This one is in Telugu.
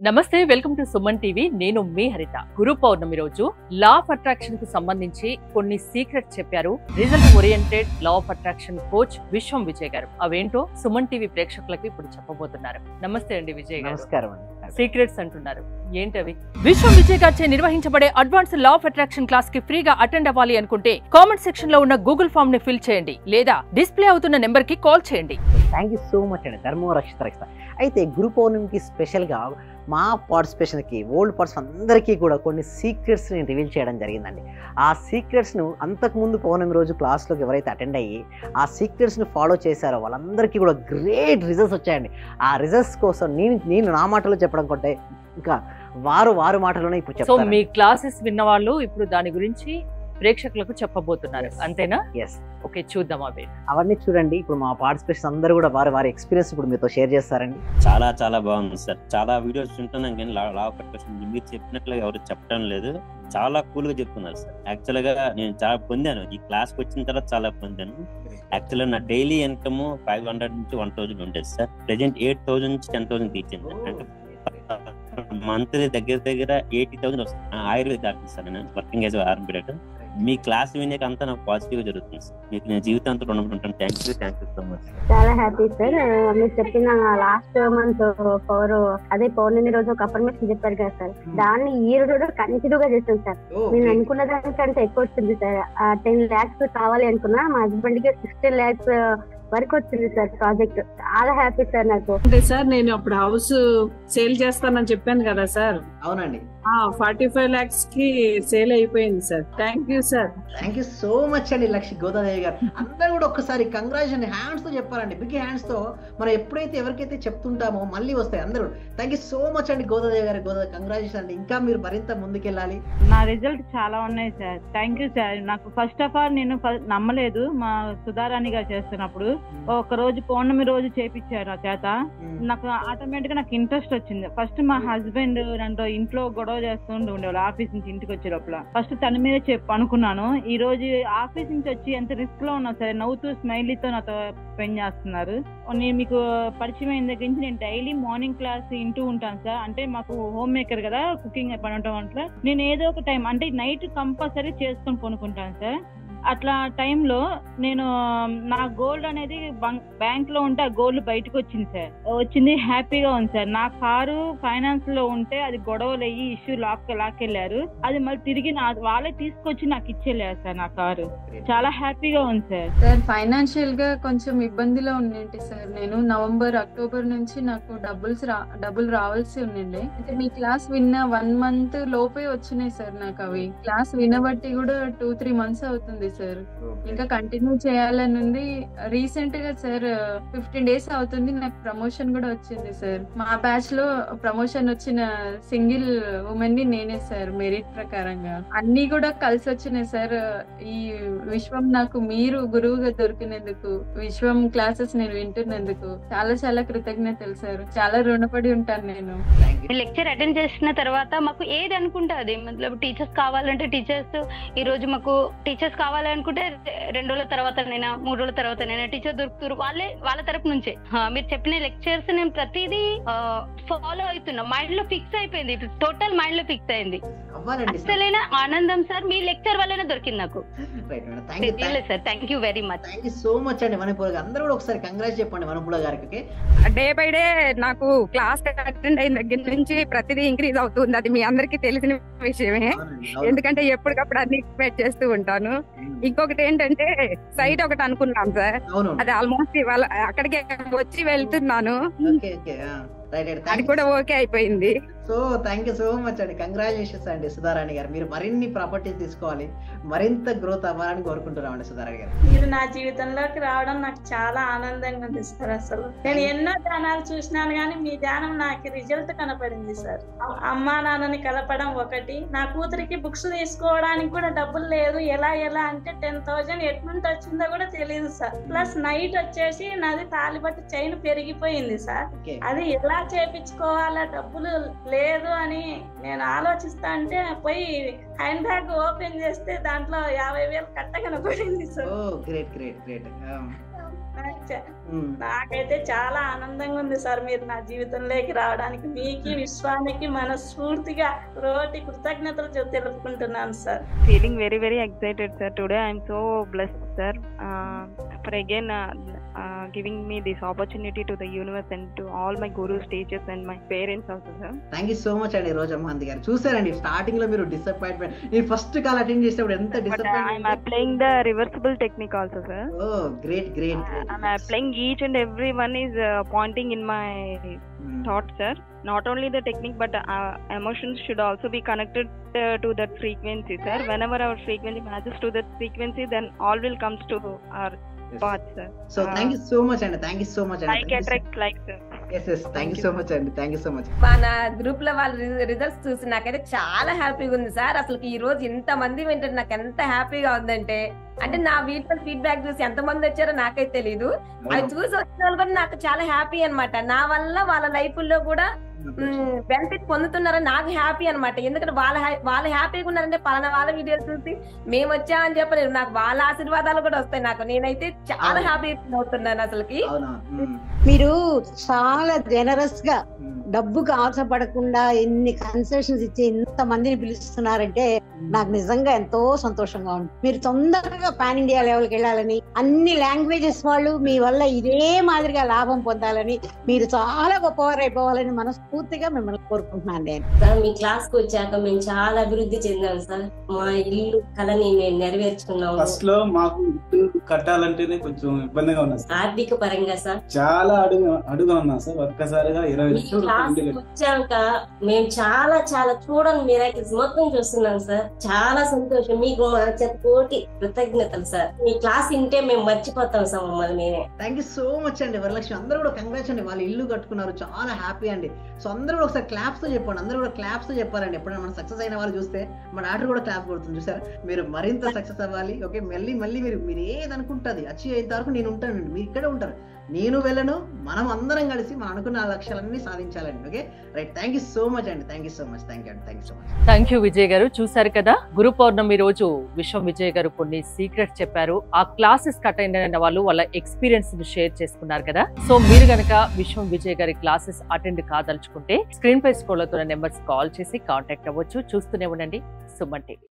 నమస్తే, వెల్కమ్ టు సుమన్ టీవీ. నేను మీ హరిత. గురు పౌర్ణమి రోజు లా ఆఫ్ అట్రాక్షన్ కు సంబంధించి కొన్ని సీక్రెట్ చెప్పారు result oriented law of attraction coach విశ్వం విజయ్ గారు. అవేంటో సుమన్ టీవీ ప్రేక్షకులకు ఇప్పుడు చెప్పబోతున్నారు. నమస్తే అండి విజయ్ గారు. నమస్కారం. సీక్రెట్స్ అంటున్నారు, ఏంటవి? విశ్వం విజయ్ గారిచే నిర్వహించబడే advance law of attraction class కి ఫ్రీగా అటెండ్ అవ్వాలి అనుకుంటే కామెంట్ సెక్షన్ లో ఉన్న గూగుల్ ఫామ్ ని ఫిల్ చేయండి, లేదా డిస్ప్లే అవుతున్న నెంబర్ కి కాల్ చేయండి. థ్యాంక్ యూ సో మచ్ అండి. ధర్మో రక్షిత రక్షిత. అయితే గురు పౌర్ణమికి స్పెషల్గా మా పార్టిసిపేషన్కి ఓల్డ్ పార్ట్స్ అందరికీ కూడా కొన్ని సీక్రెట్స్ని రివీల్ చేయడం జరిగిందండి. ఆ సీక్రెట్స్ను అంతకుముందు పౌర్ణమి రోజు క్లాస్లోకి ఎవరైతే అటెండ్ అయ్యి ఆ సీక్రెట్స్ని ఫాలో చేశారో వాళ్ళందరికీ కూడా గ్రేట్ రిజల్ట్స్ వచ్చాయండి. ఆ రిజల్ట్స్ కోసం నేను నా మాటలో చెప్పడం కంటే ఇంకా వారు మాటలోనే ఇప్పుడు చెప్తాను. సో మీ క్లాసెస్ విన్న వాళ్ళు ఇప్పుడు దాని గురించి ప్రేక్షకులకు చెప్పబోతున్నారు, అంతేనా? ఎస్. ఓకే, చూద్దాం అవన్నీ చూడండి. ఇప్పుడు మా పార్టిసిపేషన్ అందరూ కూడా వారి ఎక్స్పీరియన్స్ ఇప్పుడు మీతో షేర్ చేస్తారండి. చాలా బాగుంది సార్. చాలా వీడియోస్ వింటున్నాం కానీ లా ఆఫ్ అట్రాక్షన్ మీరు చెప్పినట్లుగా ఎవరు చెప్పడం లేదు. చాలా కూల్ గా చెప్తున్నారు సార్. యాక్చువల్ గా నేను చాలా పొందాను, ఈ క్లాస్ కి వచ్చిన తర్వాత చాలా పొందాను. యాక్చువల్గా నా డైలీ ఇన్కమ్ 500 నుంచి 1000 ఉండేది సార్. ప్రెసెంట్ 8000 నుంచి 10,000 తీసింది. అంటే మంత్లీ దగ్గర 80,000 వస్తుంది. ఆయుర్వేద డాక్టర్ సార్, నేను వర్కింగ్ యాజ్ ఆర్ఎంపీ. మీ క్లాస్ వినేక అంతా నాకు పాజిటివ్ గా జరుగుతుంది సార్. మీకు నేను జీవితాంతం రుణపడి ఉంటాను. Thank you so much. చాలా హ్యాపీ సార్. మీరు చెప్పిన లాస్ట్ మంత్ అదే పౌర్ణమి రోజు ఒక అఫర్మేషన్ చెప్పారు కదా సార్, దాన్ని ఈ రోజు కూడా కంటిన్యూ గా చేస్తాం సార్. నేను అనుకున్న దానికంటే ఎక్కువ వచ్చింది సార్. 10 lakhs కావాలి అనుకున్నా, మా హస్బెండ్ కి 16 lakhs వరకు వచ్చింది సార్ ప్రాజెక్ట్. చాలా హ్యాపీ సార్ నాకు. అంటే సార్ నేను అప్పుడు హౌస్ సేల్ చేస్తానని చెప్పాను కదా సార్. అవునండి. 45 lakhs కి సేల్ అయిపోయింది sir. Thank you sir. Thank you so much అండి లక్ష్మి గోదాదేవి గారు. అందరూ కూడా ఒక్కసారి కంగ్రాచులేషన్ హ్యాండ్స్ తో చెప్పాలండి. బిగ్ హ్యాండ్స్ తో మనం ఎప్పుడైతే ఎవరికైతే చెప్తుంటామో మళ్ళీ వస్తాయి అందరూ. థ్యాంక్ యూ సో మచ్ అండి గోదాదేవి గారు. కంగ్రాచులేషన్ అండి. ఇంకా మీరు మరింత ముందుకెళ్ళాలి. నా రిజల్ట్ చాలా ఉన్నాయి సార్. Thank you sir. నాకు ఫస్ట్ ఆఫ్ ఆల్ నేను నమ్మలేదు. మా సుధారాణి గారు చేస్తున్నప్పుడు ఒక రోజు పౌర్ణమి రోజు చేపించారు ఆ చేత. నాకు ఆటోమేటిక్ గా నాకు ఇంట్రెస్ట్ వచ్చింది. ఫస్ట్ మా హస్బెండ్ నన్ను ఇంట్లో గొడవ చేస్తుండే ఉండేవాళ్ళు. ఆఫీస్ నుంచి ఇంటికి వచ్చే లోపల ఫస్ట్ తన మీద అనుకున్నాను. ఈ రోజు ఆఫీస్ నుంచి వచ్చి ఎంత రిస్క్ లో ఉన్నా సరే నవ్వుతూ స్మైలీతో నాతో స్పెండ్ చేస్తున్నారు. నేను మీకు పరిచయం అయిన దగ్గర నుంచి నేను డైలీ మార్నింగ్ క్లాస్ వింటూ ఉంటాను సార్. అంటే మాకు హోమ్ మేకర్ కదా, కుకింగ్ పని ఉండటం వల్ల నేను ఏదో ఒక టైం అంటే నైట్ కంపల్సరీ చేసుకొని కొనుక్కుంటాను సార్. అట్లా టైంలో నేను నా గోల్డ్ అనేది బ్యాంక్ లో ఉంటే ఆ గోల్డ్ బయటకు వచ్చింది సార్. వచ్చింది, హ్యాపీగా ఉంది సార్. నా కారు ఫైనాన్స్ లో ఉంటే అది గొడవలు అయ్యి ఇష్యూ లాక్కెళ్ళారు. అది మళ్ళీ తిరిగి వాళ్ళే తీసుకొచ్చి నాకు ఇచ్చేళ్ళారు సార్ నా కారు. చాలా హ్యాపీగా ఉంది సార్. సార్ ఫైనాన్షియల్ గా కొంచెం ఇబ్బందిలో ఉండింటి సార్. నేను నవంబర్ అక్టోబర్ నుంచి నాకు డబ్బులు రావాల్సి ఉండింది. అయితే మీ క్లాస్ విన్న 1 month లోపే వచ్చినాయి సార్ నాకు అవి. క్లాస్ వినబట్టి కూడా 2-3 months అవుతుంది సార్. ఇంకా కంటిన్యూ చేయాలని ఉంది. రీసెంట్ గా సార్ 15 days అవుతుంది నాకు ప్రమోషన్ కూడా వచ్చింది సార్. మా బ్యాచ్ లో ప్రమోషన్ వచ్చిన సింగిల్ ఉమెన్ ని నేనే సార్. మెరిట్ ప్రకారంగా అన్ని కూడా కలిసి వచ్చినాయి సార్. ఈ విశ్వం నాకు మీరు గురువుగా దొరికినందుకు, విశ్వం క్లాసెస్ నేను వింటున్నందుకు చాలా కృతజ్ఞతలు సార్. చాలా రుణపడి ఉంటాను నేను. లెక్చర్ అటెండ్ చేసిన తర్వాత మాకు ఏది అనుకుంటే అది, టీచర్స్ కావాలంటే టీచర్స్, ఈ రోజు మాకు టీచర్స్ కావాలనుకుంటే 2 రోజుల తర్వాత 3 రోజుల తర్వాత టీచర్ దొరుకుతారు. వాళ్ళ తరపు నుంచే మీరు చెప్పిన లెక్చర్స్ నేను ప్రతిదీ ఫాలో అవుతున్నా. మైండ్ లో ఫిక్స్ అయిపోయింది. టోటల్ మైండ్ లో ఫిక్స్ అయింది. అసలైన ఆనందం సార్ మీ లెక్చర్ వల్లనే దొరికింది నాకు sir. Thank you very much. Thank you so much అండి. మనపూల అందరూ కూడా ఒకసారి కంగ్రాట్స్ చెప్పండి మనపూల గారికి. డే బై డే నాకు క్లాస్ అటెండ్ అయిన దగ్గర నుంచి ప్రతిదీ ఇంక్రీజ్ అవుతుంది. అది మీ అందరికి తెలిసిన విషయమే, ఎందుకంటే ఎప్పటికప్పుడు అన్ని ఎక్స్పెక్ట్ చేస్తూ ఉంటాను. ఇంకొకటి ఏంటంటే సైట్ ఒకటి అనుకున్నాం సార్, అది ఆల్మోస్ట్ ఇవాళ అక్కడికి వచ్చి వెళ్తున్నాను. అది కూడా ఓకే అయిపోయింది. So thank you so much అండి. కంగ్రాచులేషన్స్ అండి సుధారాణి గారు. మీరు మరిన్ని ప్రాపర్టీస్ తీసుకోవాలి, మరింత గ్రోత్ అవ్వాలని కోరుకుంటున్నామండి సుధారాణి గారు. మీరు నా జీవితంలోకి రావడం నాకు చాలా ఆనందంగా ఉంది సార్. అసలు నేను ఎన్నో ధ్యానాలు చూసినాను కానీ మీ ధ్యానం నాకు రిజల్ట్ కనపడింది సార్. అమ్మా నాన్నని కలపడం ఒకటి, నా కూతురికి బుక్స్ తీసుకోవడానికి కూడా డబ్బులు లేదు. ఎలా అంటే 10,000 ఎట్నుంటి వచ్చిందో కూడా తెలియదు సార్. ప్లస్ నైట్ వచ్చేసి నాది తాలిబట్టు చైన్ పెరిగిపోయింది సార్. అది ఎలా చేపించుకోవాలా, డబ్బులు లేదు అని నేను ఆలోచిస్తా అంటే పోయి హ్యాండ్ బ్యాగ్ ఓపెన్ చేస్తే దాంట్లో 50,000 కట్టకన పడింది సార్. నాకైతే చాలా ఆనందంగా ఉంది సార్ మీరు నా జీవితంలోకి రావడానికి. మీకు విశ్వానికి మనస్ఫూర్తిగా కృతజ్ఞతలు తెలుపుకుంటున్నాను sir. Feeling very very excited sir. Today I am so blessed sir for again giving me this opportunity to the universe and to all my gurus, teachers and my parents also sir. Thank you so much అండి రోజమ్మ గాంధీ గారు. చూసారండి స్టార్టింగ్ లో మీరు డిసప్పాయింట్మెంట్, నేను ఫస్ట్ కాల్ అటెండ్ చేసేటప్పుడు ఎంత But I am disappointment. applying the reversible technique also sir. Oh great great I am applying each and every one is pointing in my thought sir. Not only the technique but emotions should also be connected to that frequency sir. Whenever our frequency matches to that frequency, then all will comes to our path sir. So thank you so much అండి, thank you so much Like అండి. attract like sir. Yes thank you so much అండి, థ్యాంక్ యూ సో మచ్. మన గ్రూప్ లో వాళ్ళ రిజల్ట్స్ చూసి నాకైతే చాలా హ్యాపీగా ఉంది సార్. అసలు ఈ రోజు ఇంత మంది వింటారు, నాకు ఎంత హ్యాపీగా ఉందంటే, అంటే నా వీడియో ఫీడ్బ్యాక్ చూసి ఎంత మంది వచ్చారో నాకైతే తెలీదు. అవి చూసి వచ్చిన వాళ్ళు కూడా నాకు చాలా హ్యాపీ అన్నమాట. నా వల్ల వాళ్ళ లైఫ్ లో కూడా బెనిఫిట్ పొందుతున్నారని నాకు హ్యాపీ అన్నమాట. ఎందుకంటే వాళ్ళు హ్యాపీగా ఉన్నారంటే పలానా వాళ్ళ వీడియోస్ చూసి మేము వచ్చామని చెప్పలేదు, నాకు వాళ్ళ ఆశీర్వాదాలు కూడా వస్తాయి నాకు. నేనైతే చాలా హ్యాపీ అవుతున్నాను అసలుకి. మీరు చాలా జనరస్ గా డబ్బుకు ఆశపడకుండా ఎన్ని కన్సెషన్స్ ఇచ్చి ఇంత మందిని పిలుస్తున్నారంటే నాకు నిజంగా ఎంతో సంతోషంగా ఉంది. మీరు తొందరగా పాన్ ఇండియా లెవెల్కి వెళ్ళాలని, అన్ని లాంగ్వేజెస్ వాళ్ళు మీ వల్ల ఇదే మాదిరిగా లాభం పొందాలని, మీరు చాలా గొప్పవారు అయిపోవాలని మనస్ఫూర్తిగా మిమ్మల్ని కోరుకుంటున్నాను నేను. సార్ మీ క్లాస్ కు వచ్చాక మేము చాలా అభివృద్ధి చెందాం సార్. మా ఇల్లు కళని మేము నెరవేర్చుకున్నాము. ఫస్ట్ లో మాకు ఇల్లు కట్టాలంటేనే కొంచెం ఇబ్బందిగా ఉన్నా సార్. ఆర్థిక పరంగా సార్ చాలా అడుగుగా ఉన్నా సార్. ఒక్కసారిగా 20 లక్షలు వచ్చాక మేము చాలా చాలా చూడని మిరాకిల్స్ మొత్తం చూస్తున్నాం సార్. చాలా సంతోషం. మీకు మా చేత కోటి కృతజ్ఞతలు సార్. మీ క్లాస్ వింటే మేము మర్చిపోతాం సార్ మమ్మల్ని మేమే. థ్యాంక్ యూ సో మచ్ అండి వరలక్ష్మి. అందరూ కూడా కంగ్రాట్స్ అండి, వాళ్ళు ఇల్లు కట్టుకున్నారు, చాలా హ్యాపీ అండి. సో అందరూ కూడా ఒకసారి క్లాప్స్ తో చెప్పండి, అందరూ కూడా క్లాప్స్ తో చెప్పారండి. ఎప్పుడైనా మనం సక్సెస్ అయిన వాళ్ళు చూస్తే మన డాక్టర్ కూడా క్లాప్ కొడుతుంది చూసారా. మీరు మరింత సక్సెస్ అవ్వాలి. ఓకే, మళ్ళీ మీరు ఏది అనుకుంటుంది అచీవ్ అయ్యేంత వరకు నేను ఉంటానండి, మీరు ఇక్కడే ఉంటారు, నేను వెళ్ళను. మనం అందరం కలిసి మనం అనుకున్న లక్ష్యాలన్నీ సాధించాలండి. Okay right, thank you so much అండి, thank you so much, thank you అండి, thank you so much. Thank you Vijay garu. చూసారు కదా, గురు పౌర్ణమి రోజు విశ్వం విజయ్ గారు కొన్ని సీక్రెట్స్ చెప్పారు. ఆ క్లాసెస్ అటెండ్ అయిన వాళ్ళు వాళ్ళ ఎక్స్పీరియన్స్ షేర్ చేసుకున్నారు కదా. సో మీరు గనక విశ్వం విజయ్ గారి క్లాసెస్ అటెండ్ కాదలుచుకుంటే స్క్రీన్ పై స్క్రోల్ అవుతున్న నెంబర్స్ కాల్ చేసి కాంటాక్ట్ అవ్వచ్చు. చూస్తూనే ఉండండి సుమన్ టీవీ.